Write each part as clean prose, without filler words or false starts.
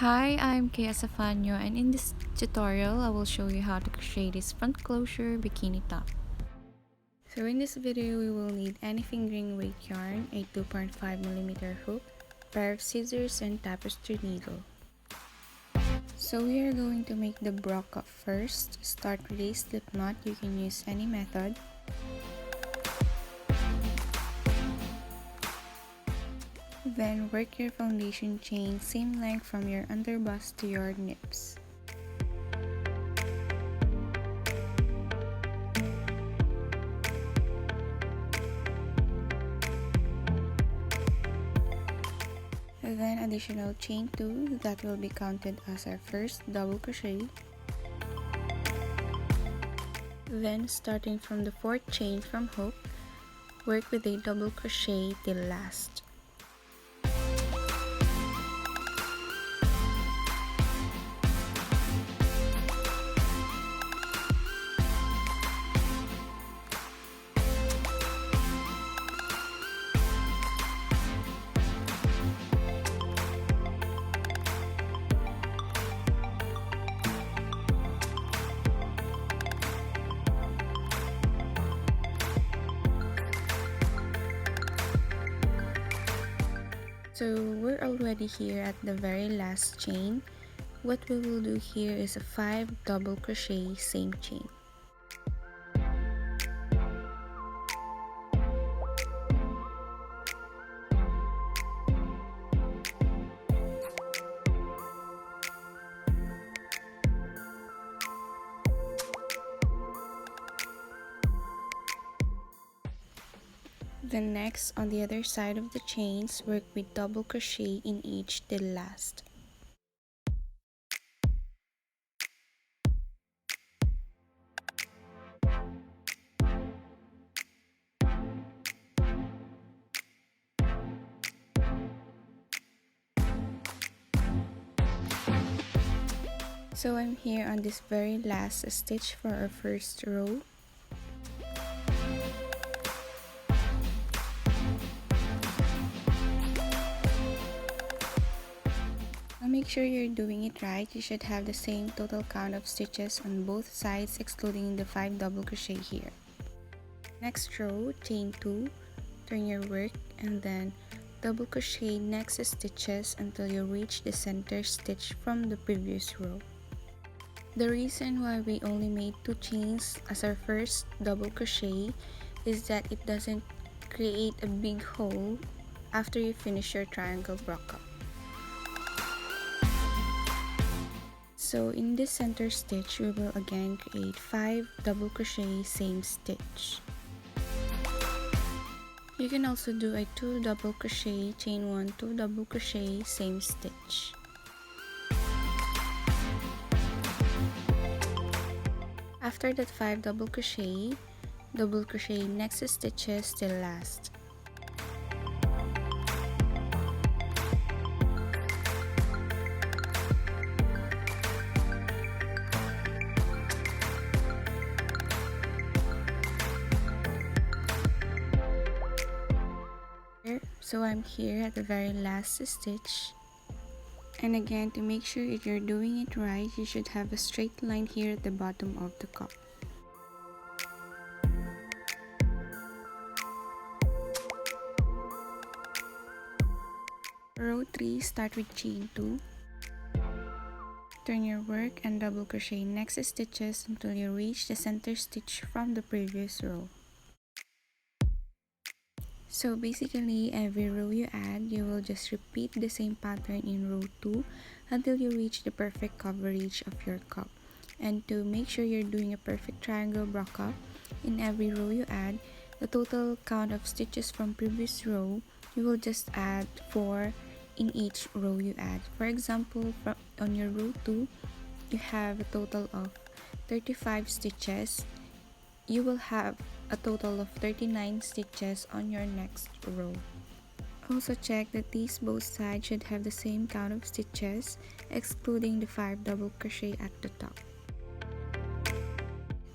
Hi, I'm Kea Safanyo, and in this tutorial I will show you how to crochet this front closure bikini top. So in this video we will need any fingering weight yarn, a 2.5mm hook, pair of scissors, and tapestry needle. So we are going to make the bra cup first. Start with a slip knot. You can use any method. Then work your foundation chain same length from your underbust to your nips. Then additional chain 2 that will be counted as our first double crochet. Then starting from the 4th chain from hook, work with a double crochet till last. So we're already here at the very last chain. What we will do here is a 5 double crochet same chain. Then next, on the other side of the chains, work with double crochet in each till last. So I'm here on this very last stitch for our first row. Now make sure you're doing it right. You should have the same total count of stitches on both sides excluding the 5 double crochet here. Next row, chain 2, turn your work and then double crochet next stitches until you reach the center stitch from the previous row. The reason why we only made 2 chains as our first double crochet is that it doesn't create a big hole after you finish your triangle bra cup. So in this center stitch, we will again create 5 double crochet same stitch. You can also do a 2 double crochet, chain 1, 2 double crochet, same stitch. After that 5 double crochet next stitches till last. So I'm here at the very last stitch, and again, to make sure if you're doing it right, you should have a straight line here at the bottom of the cup. Row 3, start with chain 2, turn your work and double crochet next stitches until you reach the center stitch from the previous row. So basically, every row you add, you will just repeat the same pattern in row 2 until you reach the perfect coverage of your cup. And to make sure you're doing a perfect triangle bra cup, in every row you add, the total count of stitches from previous row, you will just add 4 in each row you add. For example, on your row 2, you have a total of 35 stitches. You will have a total of 39 stitches on your next row. Also check that these both sides should have the same count of stitches, excluding the 5 double crochet at the top.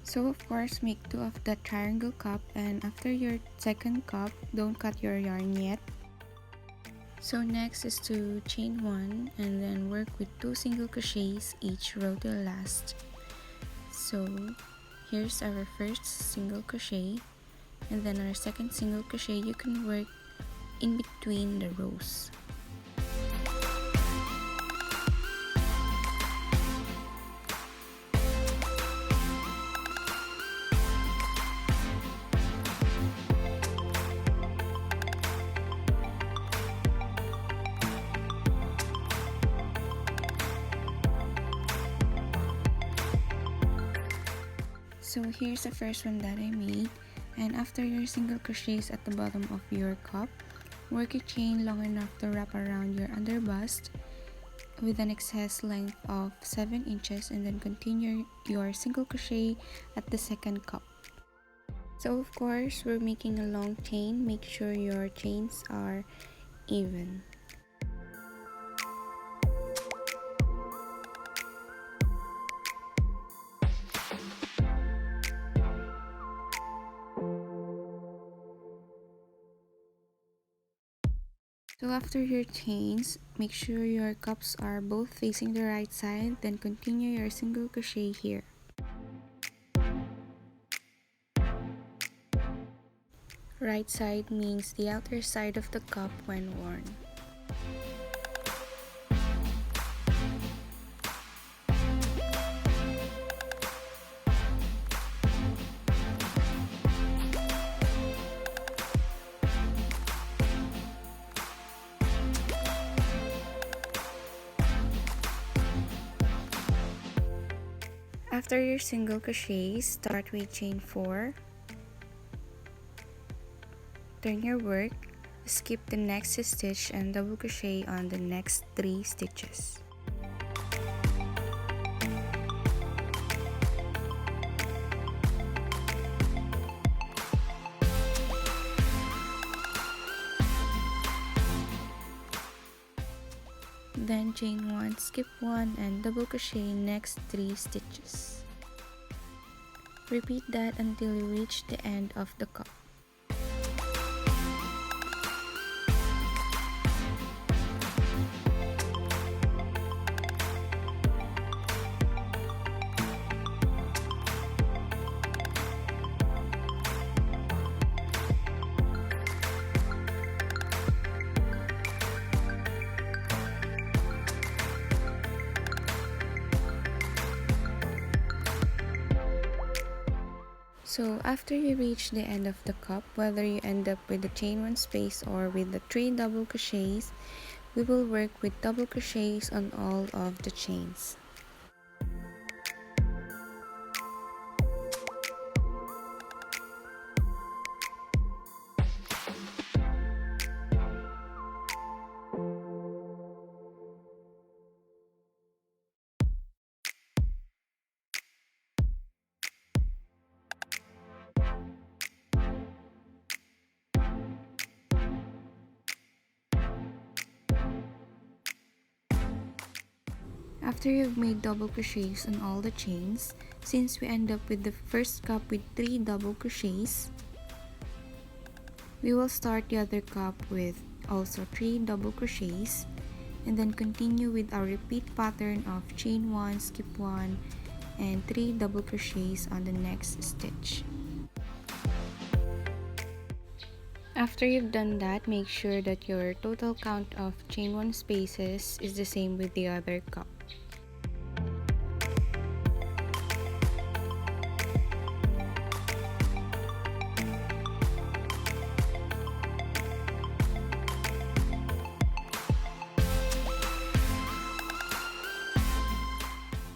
So of course, make 2 of the triangle cup, and after your second cup, don't cut your yarn yet. So next is to chain 1 and then work with 2 single crochets each row till last. So here's our first single crochet, and then our second single crochet you can work in between the rows. So here's the first one that I made, and after your single crochets at the bottom of your cup, work your chain long enough to wrap around your underbust with an excess length of 7 inches, and then continue your single crochet at the second cup. So of course, we're making a long chain. Make sure your chains are even. So after your chains, make sure your cups are both facing the right side, then continue your single crochet here. Right side means the outer side of the cup when worn. After your single crochet, start with chain 4. Turn your work, skip the next stitch and double crochet on the next 3 stitches. Then chain 1, skip 1 and double crochet next 3 stitches. Repeat that until you reach the end of the cup. So after you reach the end of the cup, whether you end up with the chain 1 space or with the 3 double crochets, we will work with double crochets on all of the chains. After you've made double crochets on all the chains, since we end up with the first cup with 3 double crochets, we will start the other cup with also 3 double crochets and then continue with our repeat pattern of chain 1, skip 1 and 3 double crochets on the next stitch. After you've done that, make sure that your total count of chain 1 spaces is the same with the other cup.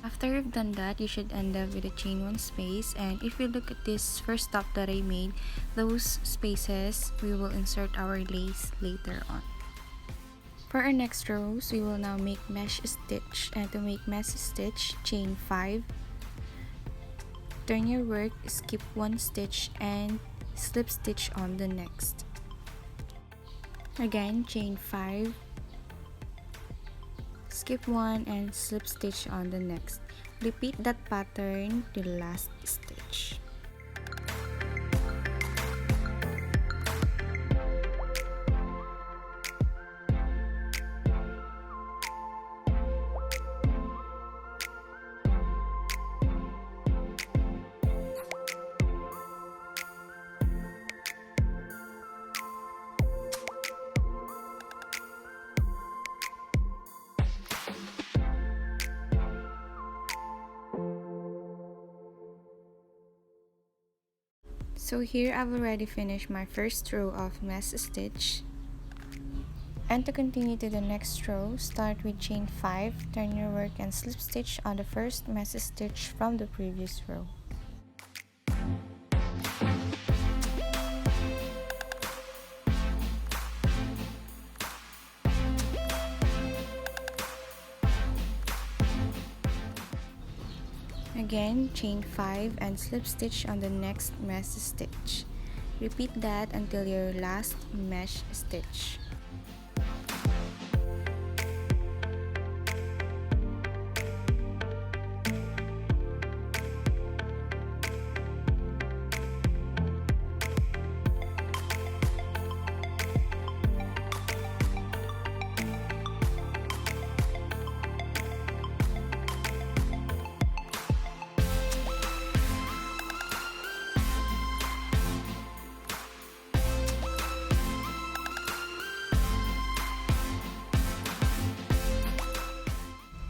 After you've done that, you should end up with a chain 1 space, and if you look at this first top that I made, those spaces we will insert our lace later on. For our next rows, we will now make mesh stitch, and to make mesh stitch, chain 5, turn your work, skip 1 stitch and slip stitch on the next. Again, chain 5, skip 1 and slip stitch on the next. Repeat that pattern to the last stitch. So here I've already finished my first row of mesh stitch. And to continue to the next row, start with chain 5, turn your work and slip stitch on the first mesh stitch from the previous row. Again, chain 5 and slip stitch on the next mesh stitch. Repeat that until your last mesh stitch.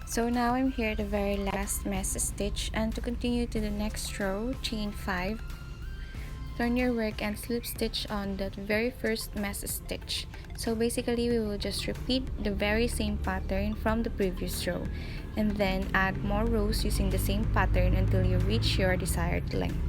So now I'm here at the very last mesh stitch, and to continue to the next row, chain 5, turn your work and slip stitch on the very first mesh stitch. So basically we will just repeat the very same pattern from the previous row and then add more rows using the same pattern until you reach your desired length.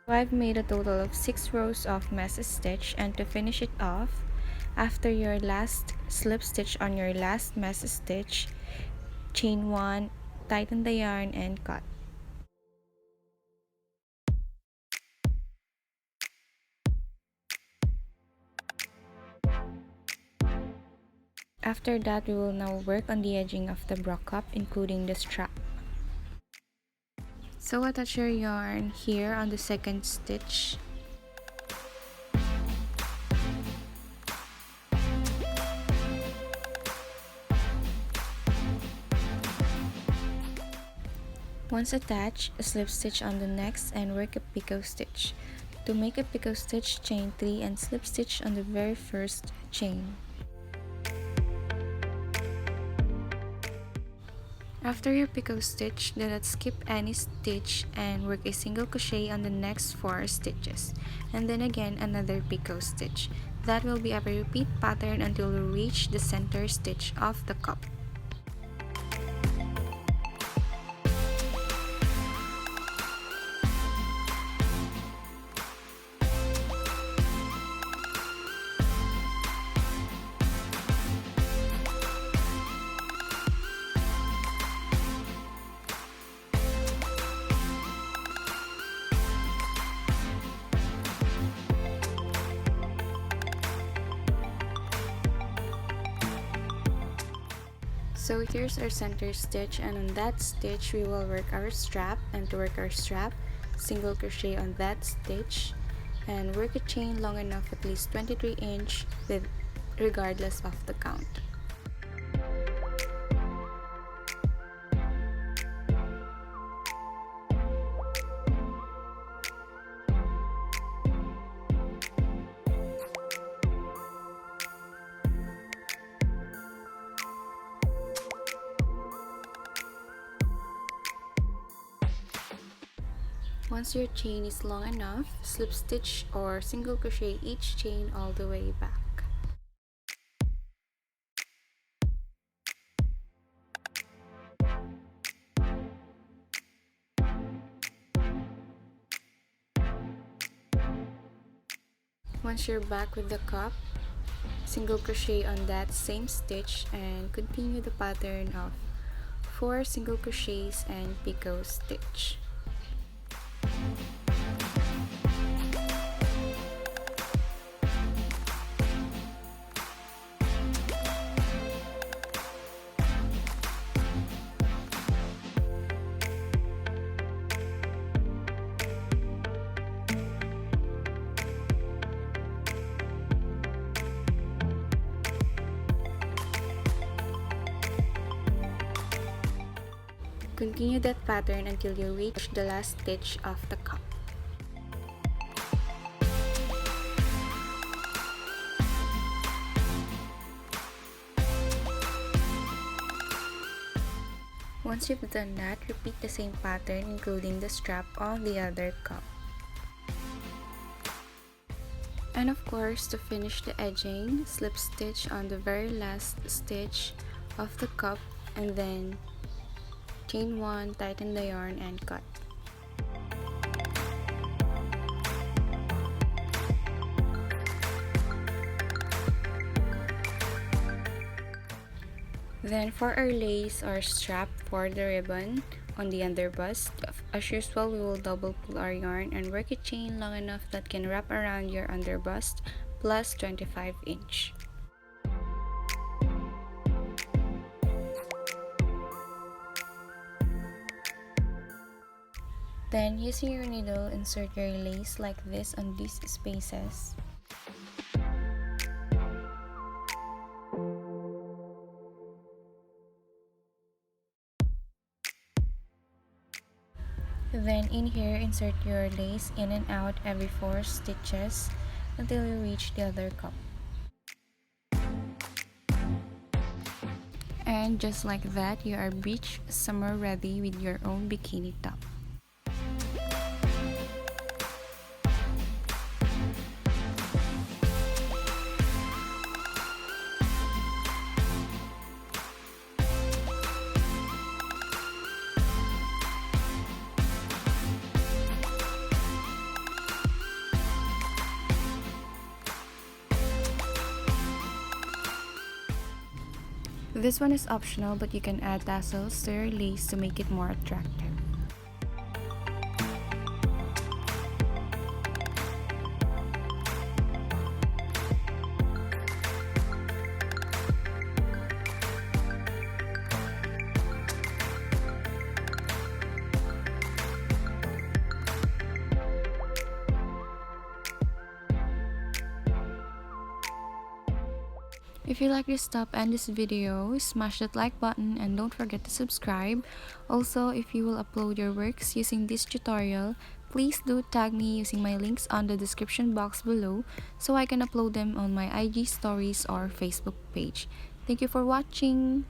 So I've made a total of 6 rows of mesh stitch, and to finish it off, after your last slip stitch on your last mesh stitch, chain 1, tighten the yarn and cut. After that, we will now work on the edging of the bra cup, including the strap. So attach your yarn here on the second stitch. Once attached, slip stitch on the next and work a picot stitch. To make a picot stitch, chain 3 and slip stitch on the very first chain. After your picot stitch, do not skip any stitch and work a single crochet on the next 4 stitches, and then again another picot stitch. That will be a repeat pattern until you reach the center stitch of the cup. So here's our center stitch, and on that stitch we will work our strap, and to work our strap, single crochet on that stitch and work a chain long enough at least 23 inch with regardless of the count. Once your chain is long enough, slip stitch or single crochet each chain all the way back. Once you're back with the cup, single crochet on that same stitch and continue the pattern of 4 single crochets and picot stitch. continue that pattern until you reach the last stitch of the cup. Once you've done that, repeat the same pattern including the strap on the other cup. And of course, to finish the edging, slip stitch on the very last stitch of the cup and then chain 1, tighten the yarn and cut. Then for our lace or strap for the ribbon on the underbust, as usual, we will double pull our yarn and work a chain long enough that can wrap around your underbust plus 25 inch. Then using your needle, insert your lace like this on these spaces. Then in here, insert your lace in and out every 4 stitches until you reach the other cup. And just like that, you are beach summer ready with your own bikini top. This one is optional, but you can add tassels to your lace to make it more attractive. If you like this top and this video, smash that like button and don't forget to subscribe. Also, if you will upload your works using this tutorial, please do tag me using my links on the description box below so I can upload them on my IG stories or Facebook page. Thank you for watching!